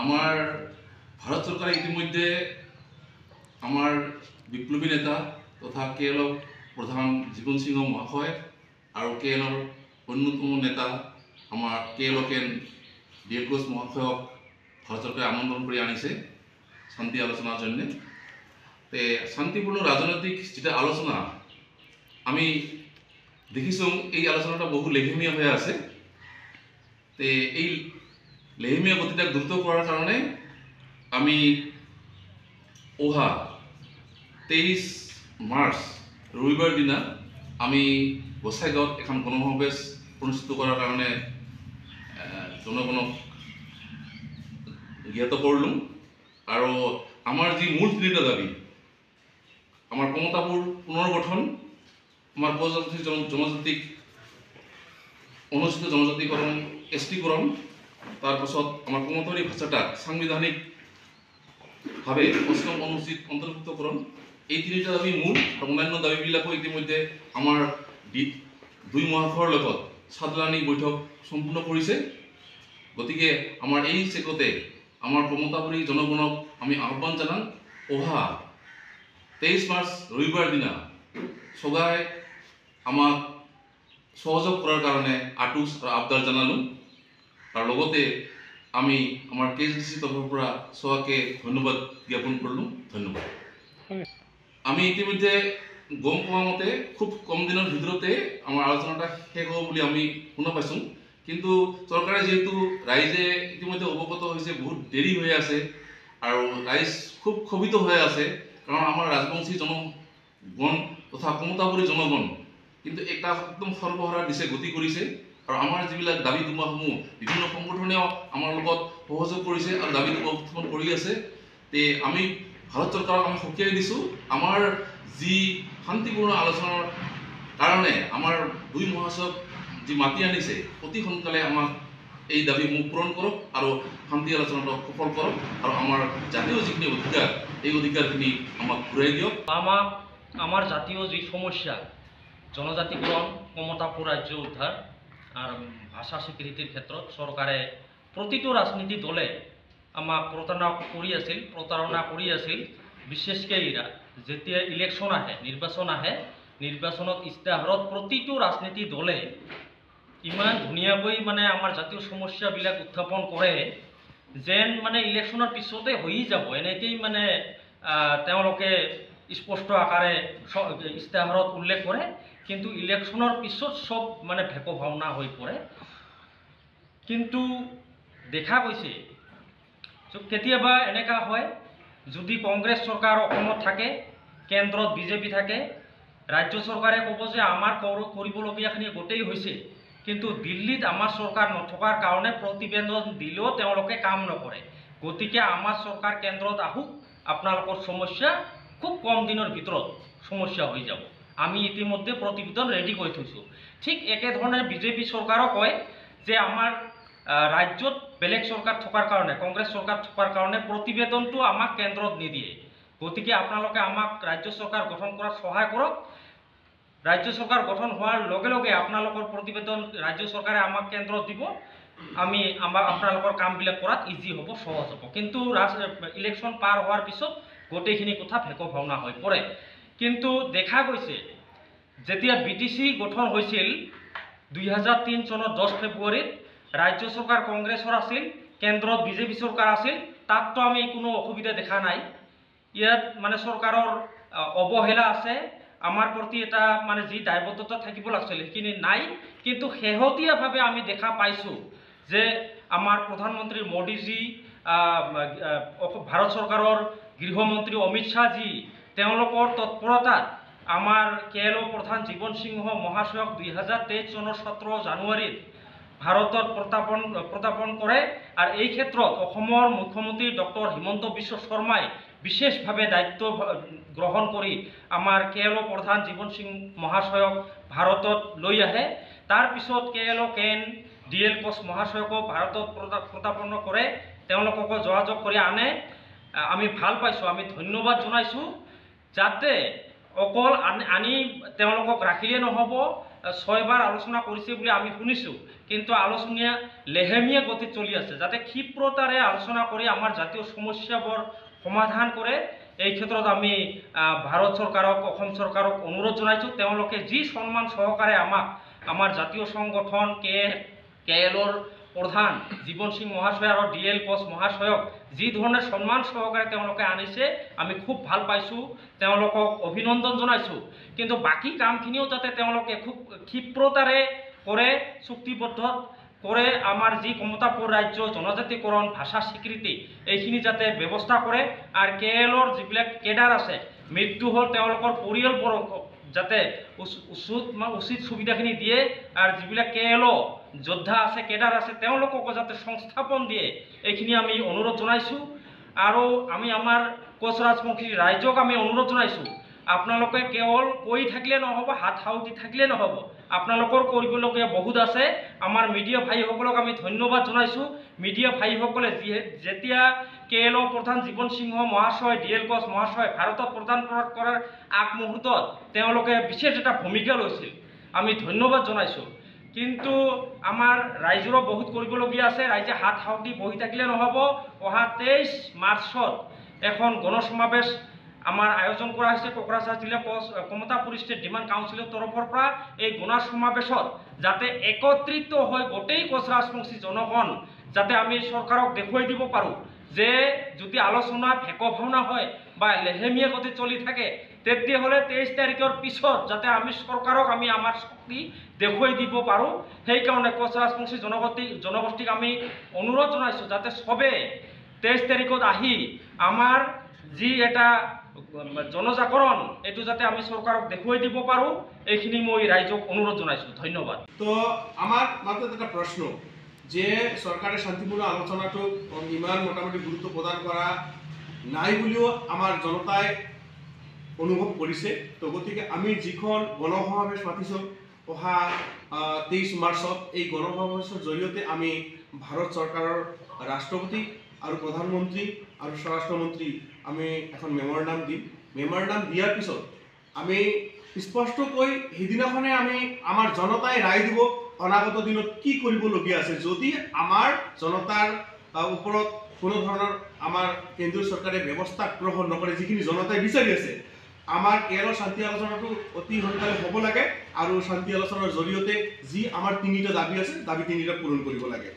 আমার ভারত সরকার ইতিমধ্যে আমার বিপ্লবী নেতা তথা KL প্রধান জীবন সিংহ মহাশয় আর KL অন্যতম নেতা আমার KL DL ঘোষ মহাশয়ক ভারত সরকারে আমন্ত্রণ করে আনিছে শান্তি আলোচনার জন্য। তে শান্তিপূর্ণ রাজনৈতিক যেটা আলোচনা আমি দেখিছোঁ এই আলোচনাটা বহু লেহেমীয়া হয়ে আছে। তে এই লেহেমীয়া গতিটা দ্রুত করার কারণে আমি অহা 23 মার্চ রবিবার দিনা আমি গোসাইগাঁৱত এখন গণসমাবেশ অনুষ্ঠিত করার কারণে জনগণক জ্ঞাত করলুম। আর আমার যে মূল তিনিটা দাবি আমার কমতাপুর পুনর্গঠন, আমার প্রজাতি জনজাতিক অনুসূচিত জনজাতিকরণ STকরণ, তারপাছত আমার কমতাপুরী ভাষাটা সাংবিধানিকভাবে 8ম অনুসূচিত অন্তর্ভুক্তকরণ, এই তিনিটা দাবি মূল। আর অন্যান্য দাবিবিলাকো ইতিমধ্যে আমার দুই মহাশয়ৰ লগত সাদলানি বৈঠক সম্পূৰ্ণ কৰিছে। গতিকে আমার এই চেকতে আমার কমতাপুরী জনগণক আমি আহ্বান জানাম অহা 23 মার্চ রবিবার দিনা সবাই আমাক সহযোগ করার কারণে আটুস আর আবদার জানালুম। আর লগতে আমি আমার KSDC তৰফৰ সবাইকে ধন্যবাদ জ্ঞাপন কৰলুম। ধন্যবাদ। আমি ইতিমধ্যে গম পোৱা মতে খুব কম দিনের ভিতরতে আমার আলোচনাটা শেষ হব বলে আমি শুনা পাইছোঁ। কিন্তু সরকারে যেহেতু রাইজে ইতিমধ্যে অবগত হয়েছে বহুত দেরি হয়ে আছে আর রাইজ খুব ক্ষোভিত হয়ে আছে, কারণ আমার রাজবংশী জনগণ তথা কমতাপুরী জনগণ কিন্তু একটা একদম সর্বহারার দিশে গতি কৰিছে। আৰ আমাৰ যিবিলাক দাবী দুমাসমূহ বিভিন্ন সংগঠনেও আমাৰ লগত সহযোগ কৰিছে আৰ দাবী দুমা উত্থাপন কৰি আছে। তে আমি ভারত সরকারক আমি সকীয়াই দিছোঁ আমার যি শান্তিপূর্ণ আলোচনার কারণে আমার দুই মহাশয়ক যি মাতি আনিছে অতি সোনকালে আমাক এই দাবীসমূহ পূরণ করক আর শান্তি আলোচনাটা সফল করক আর আমার জাতীয় যিখিনি অধিকার এই অধিকারখিনি আমাক ঘূৰাই দিয়ক। আমাৰ জাতীয় যে সমস্যা জনজাতিকৰণ, কমতাপুৰ ৰাজ্য উদ্ধাৰ আৰ ভাষা স্বীকৃতিৰ ক্ষেত্ৰত সৰকাৰে প্ৰতিটো ৰাজনীতি দলে আমাক প্ৰতাৰণা কৰি আছিল। বিশেষকৈ যেতিয়া ইলেকশন আহে, নিৰ্বাচন আহে, নিৰ্বাচনত ইস্তাহাৰত প্ৰতিটো ৰাজনীতি দলে ইমান ধুনীয়াকৈ মানে আমাৰ জাতীয় সমস্যাবিলাক উত্থাপন কৰে যেন মানে ইলেকশনৰ পিছতে হৈ যাব এনেকেই মানে তেওঁলোকে স্পষ্ট আকাৰে ইস্তাহাৰত উল্লেখ কৰে। কিন্তু ইলেকশনৰ পিছত সব মানে ভেক ভাওনা হৈ পৰে। কিন্তু দেখা গৈছে কেতিয়াবা এনেকা হয় যদি কংগ্রেস সরকার অসমত থাকে, কেন্দ্রত বিজেপি থাকে, রাজ্য সরকারে কব যে আমার করবলগীয়াখিনি গোটেই হয়েছে, কিন্তু দিল্লীত আমার সরকার নথকাৰ কাৰণে প্ৰতিবেদন দিলেও তেওঁলোকে কাম নকৰে। গতিকে আমাৰ সৰকাৰ কেন্দ্ৰত আহুক, আপনালোকৰ সমস্যা খুব কম দিনেৰ ভিতৰত সমস্যা হয়ে যাব। আমি ইতিমধ্যে প্ৰতিবেদন ৰেডি কৰে থৈছোঁ। ঠিক একেধৰণে বিজেপি সৰকাৰও কয় যে আমাৰ ৰাজ্যত বেলেগ সৰকাৰ থকাৰ কাৰণে, কংগ্ৰেস সৰকাৰ থকাৰ কারণে প্রতিবেদনটো আমাক কেন্দ্রত নিদিয়ে। গতিকে আপোনালোকে আমাক রাজ্য সরকার গঠন করার সহায় করক। রাজ্য সরকার গঠন হওয়ার লগে লগে আপোনালোকৰ প্ৰতিবেদন ৰাজ্য সৰকাৰে আমাক কেন্দ্ৰত দিব, আমি আপোনালোকৰ কামবিলাক কৰাত ইজি হ'ব, সহজ হ'ব। কিন্তু ইলেকশন পাৰ হওয়াৰ পিছত গোটেইখিনি কথা ভেক ভাওনা হৈ পৰে। কিন্তু দেখা গৈছে যেতিয়া BTC গঠন হৈছিল 2003 চনত 10 ফেব্ৰুৱাৰীত, রাজ্য সরকার কংগ্রেসর আছিল, কেন্দ্রত বিজেপি সরকার আছিল, তাততো আমি কোনো অসুবিধা দেখা নাই। ইয়াত মানে সরকারের অবহেলা আছে, আমার প্রতি এটা মানে যি দায়বদ্ধতা থাকিব লাগছিল সেইখিনি নাই। কিন্তু শেহতীয়াভাৱে আমি দেখা পাইছোঁ যে আমাৰ প্ৰধানমন্ত্ৰী মোদীজি, ভাৰত সৰকাৰেৰ গৃহমন্ত্ৰী অমিত শাহজি, তেওঁলোকৰ তৎপৰতাত আমাৰ KL প্ৰধান জীবন সিংহ মহাশয়ক 2023 চনৰ 17 জানুৱাৰীত ভাৰতত প্ৰত্যাপন কৰে। আৰ এই ক্ষেত্ৰত অসমৰ মুখ্যমন্ত্ৰী ডক্টৰ হিমন্ত বিশ্ব শৰ্মাই বিশেষভাবে দায়িত্ব গ্ৰহণ কৰে আমাৰ KL প্ৰধান জীবন সিং মহাশয়ক ভাৰতত লৈ আহে। তাৰপিছত KL DL ঘোষ মহাশয়কো ভারতত প্রত্যাপন করে, তেওঁলোকক যোগাযোগ করে আনে। আমি ভাল পাইছোঁ, আমি ধন্যবাদ জনাইছোঁ। যাতে অকল আনি তেওঁলোকক ৰাখিলে নহ'ব, ছয়বাৰ আলোচনা কৰিছে বুলি আমি শুনিছোঁ, কিন্তু আলোচনা লেহেমীয়া গতিত চলি আছে। যাতে ক্ষিপ্ৰতাৰে আলোচনা কৰি আমাৰ জাতীয় সমস্যাবোৰ সমাধান কৰে, এই ক্ষেত্ৰত আমি ভাৰত চৰকাৰক, অসম চৰকাৰক অনুৰোধ জনাইছোঁ। তেওঁলোকে যি সন্মান সহকাৰে আমাক আমাৰ জাতীয় সংগঠন KLৰ প্ৰধান জীৱন সিং মহাশয় আৰু DL কোচ মহাশয়ক যি ধৰণে সন্মান সহকাৰে তেওঁলোকে আনিছে, আমি খুব ভাল পাইছোঁ, তেওঁলোকক অভিনন্দন জনাইছোঁ। কিন্তু বাকী কামখিনিও যাতে তেওঁলোকে খুব ক্ষিপ্ৰতাৰে কৰে, চুক্তিবদ্ধ কৰে, আমাৰ যি কমতাপুৰ ৰাজ্য জনজাতিকৰণ, ভাষা স্বীকৃতি, এইখিনি যাতে ব্যৱস্থা কৰে। আৰু KLৰ যিবিলাক কেডাৰ আছে, মৃত্যু হ'ল তেওঁলোকৰ পৰিয়ালবোৰক যাতে উচিত সুবিধাখিনি দিয়ে, আৰু যিবিলাক KLO যোদ্ধা আছে, কেডাৰ আছে, তেওঁলোককো যাতে সংস্থাপন দিয়ে, এইখিনি আমি অনুৰোধ জনাইছোঁ। আৰু আমি আমাৰ কোচ ৰাজবংশী ৰাইজক আমি অনুৰোধ জনাইছোঁ, আপোনালোকে কেৱল কৈ থাকিলে নহ'ব, হাত সাউতি থাকিলে নহ'ব, আপোনালোকৰ কৰিবলগীয়া বহুত আছে। আমাৰ মিডিয়া ভাইসকলক আমি ধন্যবাদ জনাইছোঁ। মিডিয়া ভাইসকলে যেতিয়া KLO প্ৰধান জীৱন সিংহ মহাশয়, DL কোচ মহাশয় ভাৰতত প্ৰদান কৰাৰ আগমুহূৰ্তত তেওঁলোকে বিশেষ এটা ভূমিকা লৈছিল, আমি ধন্যবাদ জনাইছোঁ। কিন্তু আমাৰ ৰাইজৰো বহুত কৰিবলগীয়া আছে। ৰাইজে হাত সাউতি বহি থাকিলে নহ'ব। অহা 23 মাৰ্চত এখন গণসমাৱেশ আমাৰ আয়োজন কৰা হৈছে কোকৰাঝাৰ জিলা কমতাপুৰ ষ্টেট ডিমাণ্ড কাউন্সিলৰ তৰফৰ পৰা। এই গণসমাৱেশত যাতে একত্ৰিত হৈ গোটেই কোচ ৰাজবংশী জনগণ যাতে আমি চৰকাৰক দেখুৱাই দিব পাৰোঁ যে যদি আলোচনা ভেক ভাওনা হয় বা লেহেমীয়া গতিত চলি থাকে, তেতিয়াহ'লে 23 তাৰিখৰ পিছত যাতে আমি চৰকাৰক আমি আমাৰ শক্তি দেখুৱাই দিব পাৰোঁ। সেইকাৰণে কোচ ৰাজবংশী জনগোষ্ঠীক আমি অনুৰোধ জনাইছোঁ যাতে চবে 23 তাৰিখত আহি আমাৰ যি এটা জনজাগৰণ, এইটো যাতে আমি চৰকাৰক দেখুৱাই দিব পাৰোঁ, এইখিনি মই ৰাইজক অনুৰোধ জনাইছোঁ। ধন্যবাদ। তো আমার মাত্র একটা প্রশ্ন যে সরকারের শান্তিপূর্ণ আলোচনাটো ইমান মোটামুটি গুরুত্ব প্রদান করা নাই বুলিও আমার জনতায় অনুভব কৰিছে। তো গতিকে আমি যিখন গণসমাৱেশ পাতিছোঁ অহা 23 মাৰ্চত, এই গণসমাৱেশৰ জৰিয়তে আমি ভাৰত চৰকাৰৰ ৰাষ্ট্ৰপতি আৰু প্ৰধানমন্ত্ৰী আৰু স্বৰাষ্ট্ৰমন্ত্ৰী আমি এখন মেমৰেণ্ডাম দিম। মেমৰেণ্ডাম দিয়াৰ পিছত আমি স্পষ্টকৈ সেইদিনাখনে আমি আমাৰ জনতাই ৰায় দিব অনাগত দিনত কি কৰিবলগীয়া আছে। যদি আমাৰ জনতাৰ ওপৰত কোনো ধৰণৰ আমাৰ কেন্দ্ৰীয় চৰকাৰে ব্যৱস্থা গ্ৰহণ নকৰে, যিখিনি জনতাই বিচাৰি আছে, আমাৰ KLৰ শান্তি আলোচনাটো অতি সোনকালে হ'ব লাগে। আৰু শান্তি আলোচনাৰ জৰিয়তে যি আমাৰ 3টা দাবী আছে, দাবী 3টা পূৰণ কৰিব লাগে।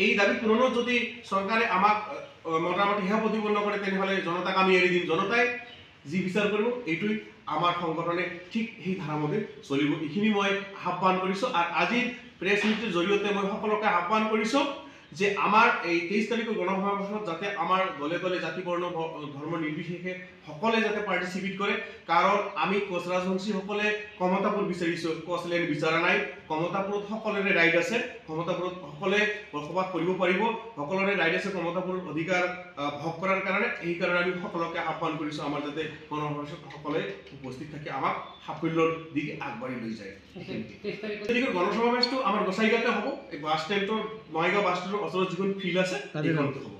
এই দাবী পূৰণত যদি চৰকাৰে আমাক মোটামুটি সেয়া প্ৰতিপন্ন কৰে, তেনেহ'লে জনতাক আমি এৰি দিম। জনতাই যি বিচাৰ কৰিব, এইটোই আমাৰ সংগঠনে ঠিক সেই ধাৰামতে চলিব। এইখিনি মই আহ্বান কৰিছোঁ। আৰু আজিৰ প্ৰেছ মিটৰ জৰিয়তে মই সকলোকে আহ্বান কৰিছোঁ যে আমাৰ এই 23 তাৰিখৰ গণসমাৱেশত যাতে আমাৰ দলে দলে জাতি বৰ্ণ ধৰ্ম নিৰ্বিশেষে সকলে যাতে পাৰ্টিচিপেট কৰে। কাৰণ আমি কোচ ৰাজবংশীসকলে কমতাপুৰ বিচাৰিছোঁ, কোচলেণ্ড বিচৰা নাই। কমতাপুৰত সকলোৰে ৰাইট আছে, কমতাপুৰত সকলে বসবাস কৰিব পাৰিব, সকলোৰে ৰাইট আছে কমতাপুৰৰ অধিকাৰ ভোগ কৰাৰ কাৰণে। সেইকাৰণে আমি সকলোকে আহ্বান কৰিছোঁ আমাৰ যাতে গণসমাৱেশত সকলে উপস্থিত থাকি আমাক সাফল্যৰ দিশে আগবাঢ়ি লৈ যায়। গণসমাৱেশটো আমাৰ গোসাইগাঁৱতে হ'ব। এই বাছ ষ্টেণ্ডৰ বঙাইগাঁও বাছ ষ্টেণ্ডৰ ওচৰত যিখন ফিল্ড আছে, সেইখনতে হ'ব।